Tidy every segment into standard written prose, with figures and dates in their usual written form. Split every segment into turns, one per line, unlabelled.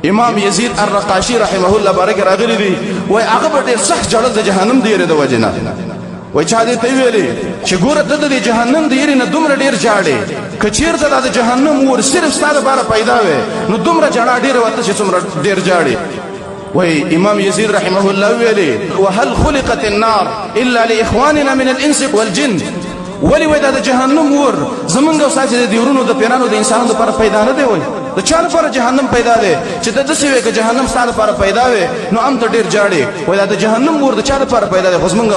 امام یزید الرقاشی رحمه الله بارک راغلی دی وای هغه په ډېر سخت جړل د جهنم د یری د وجنه وای چا دې ته ویلي چې ګوره ته د جهنم د یری نه دومره ډېر جاړې کچیر ته د جهنم ور صرف ستاره لپاره پیدا وې نو دومره جړه ډېر وته چې څومره ډېر جاړې وای امام یزید رحمه الله ویلي وهل خلقت النار الا لاخواننا من الانس والجن ولی وای د جهنم ور زمونږ او ساتي د دیورونو د پیرانو د انسانانو لپاره پیدا نه دی وای د چا لپاره جهنم پیدا دی چې د دسې وای ک جهنم ستاره لپاره پیدا وي نو ام ته ډیر جاړي وای د جهنم ور د چا لپاره پیدا دی خو زمونږ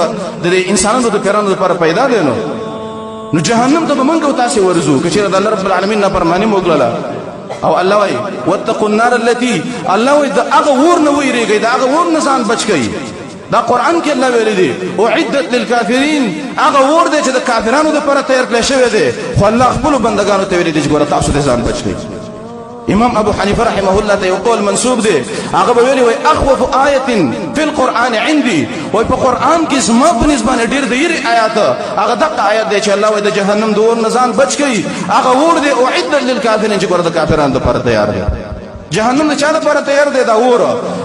د انسانانو د پیرانو لپاره پیدا دی نو جهنم ته موږ او تاسو ورزو کچې د الله رب العالمین نه پرمانی موږ او الله وای واتقوا النار التي الله وای د هغه ور نه ویریږي د هغه ور نه ځان بچ کړئ دا قران کې الله ویلي دی اعدت للكافرين هغه ور دی چې د کافرانو لپاره تیار کړی شوی دی خو الله خپل بندگانو ته ویلي دی چې ګوره تاسو ته ځان بچ کړئ امام ابو حنیفه رحمه الله ته یقول منسوب دی هغه ویلي وای اخوف آیه فی القران عندي وای په قران کې زما په نسبت ډیر د یری آیات هغه دغه آیت دی چې الله وای د جهنم د ور نه ځان بچ کړي هغه ور دی اعدت للكافرين چې ګوره د کافرانو لپاره تیار دی جهنم د چا لپاره تیار دی دا ور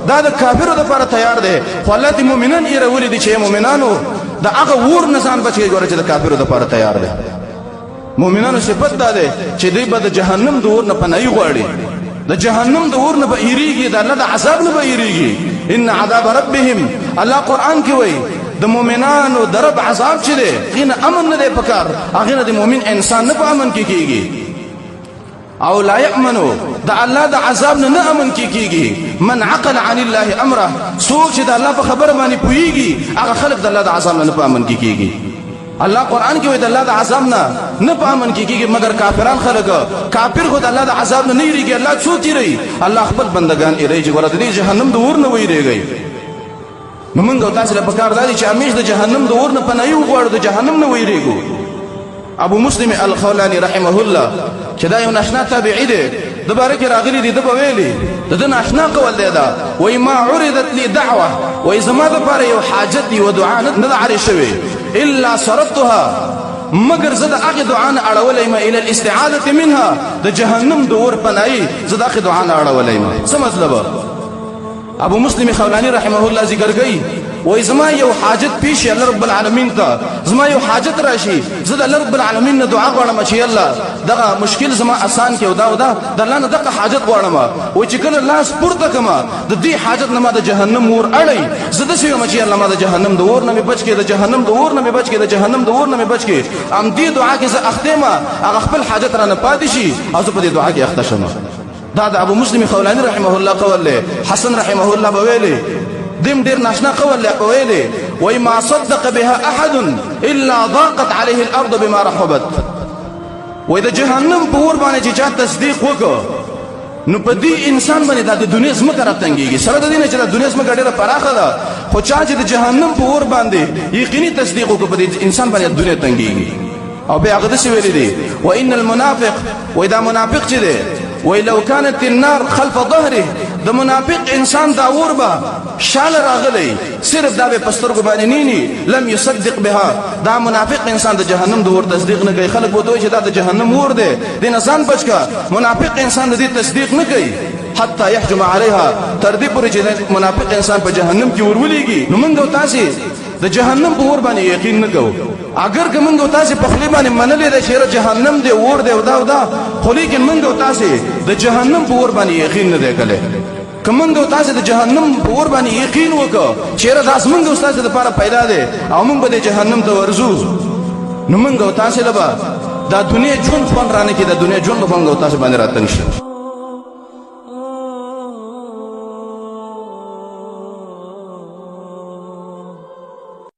دا د کافرو لپاره تیار دی خو الله دې مؤمنان یې راولي دي چې مؤمنانو دا هغه ور نه ځان بچي ګوره چې د کافرو لپاره تیار دی مؤمنانو صفت دا ده چې دوی به د جهنم د اور نه پناهي غواړي د جهنم د اور نه به یریږي د الله د عذاب نه به یریږي ان عذاب ربهم الله قران کې وایي د مؤمنانو د رب عذاب چې دی غینه امن نه دی پکار هغه د مؤمن انسان نه په امن کې کیږي او لا يأمنو د الله د عذاب نه امن کیږي من عقل عن الله امره سوچ د الله په خبر باندې پويږي هغه خلق د الله د عذاب نه په امن کیږي الله قران کې وایي د الله د عذاب نه په امن کیږي مگر کافران خلق کافر خو د الله د عذاب نه یریږي الله څوک یری الله خپل بندگان یری چې ورته دي جهنم د اور نه ویریږي نو موږ تاسو له پکار دي چې همیش د جهنم د اور نه پناهي وغواړو د جهنم نه ویریږو ابو مسلم الخولاني رحمه الله چې دا یو ناشنا تابعی دی د بارک راغلی دی د بویلی د ناشنا قول دی دا وای ما عرضت لي دعوه وای زما د پاره یو حاجت دی و دعا نه عری شوی الا صرفتها مگر زده هغه دعا نه اړولې ما الى الاستعاذه منها د جهنم د اور پناهي زده هغه دعا نه اړولې ما څه مطلب ابو مسلم خولانی رحمه الله ذکر کوي وای زما یو حاجت پیش الله رب العالمین ته زما یو حاجت راشي زه الله رب العالمین نه دعا غواړم چې الله دغه مشکل زما آسان کې ودا د الله نه دغه حاجت غواړم او چې کله الله سپورته کما د دې حاجت نه ما د جهنم ور اړي زه د شي ما چې الله ما د جهنم د ور نه بچ کې د جهنم د ور نه بچ کې د جهنم د ور نه بچ کې ام دې دعا کې زه اختمه هغه خپل حاجت را نه پاتې شي او زه په دې دعا کې اخته شم دا د ابو مسلم خولانی رحمه الله قول له حسن رحمه الله بویلی دم دیر ناشنا قول له بویلی وای ما صدق بها احد الا ضاقت عليه الارض بما رحبت وای د جهنم په ور باندې چې چا تصدیق وکړو نو په دې انسان باندې د دنیا زمکه راټنګيږي سره د دې نه چې د دنیا زمکه ډیره پراخه ده خو چا چې د جهنم په ور باندې یقیني تصدیق وکړو په دې انسان باندې دنیا تنګيږي او بیا هغه څه ویلي دي وان المنافق واذا منافق چې دی ولو كانت النار خلف ظهره د منافق انسان دا وربا شال راغلی صرف دا به پسترګو باندې نینی لم يصدق بها دا منافق انسان د جهنم د ور تصدیق نه کوي خلک وته چې دا د جهنم ور دی د انسان بچکا منافق انسان د دې تصدیق نه کوي حتى يحجم عليها تر دې پورې چې منافق انسان په جهنم کې ورولېږي نو موږ تاسو د جهنم په ور باندې یقین نه کوو اگر که موږ تاسو په خلی باندې منلې ده چې جهنم دی ور دی او دا خو لیکن موږ تاسو د جهنم په ور باندې یقین نه دی کله کومنګ تاسو د جهنم په ور باندې یقین وکړو چې راز موږ تاسو لپاره پیدا دی او موږ به جهنم ته ورزو نو موږ تاسو لپاره دا دنیا ژوند فن رانه کې د دنیا ژوند په موږ تاسو باندې راتنګ شي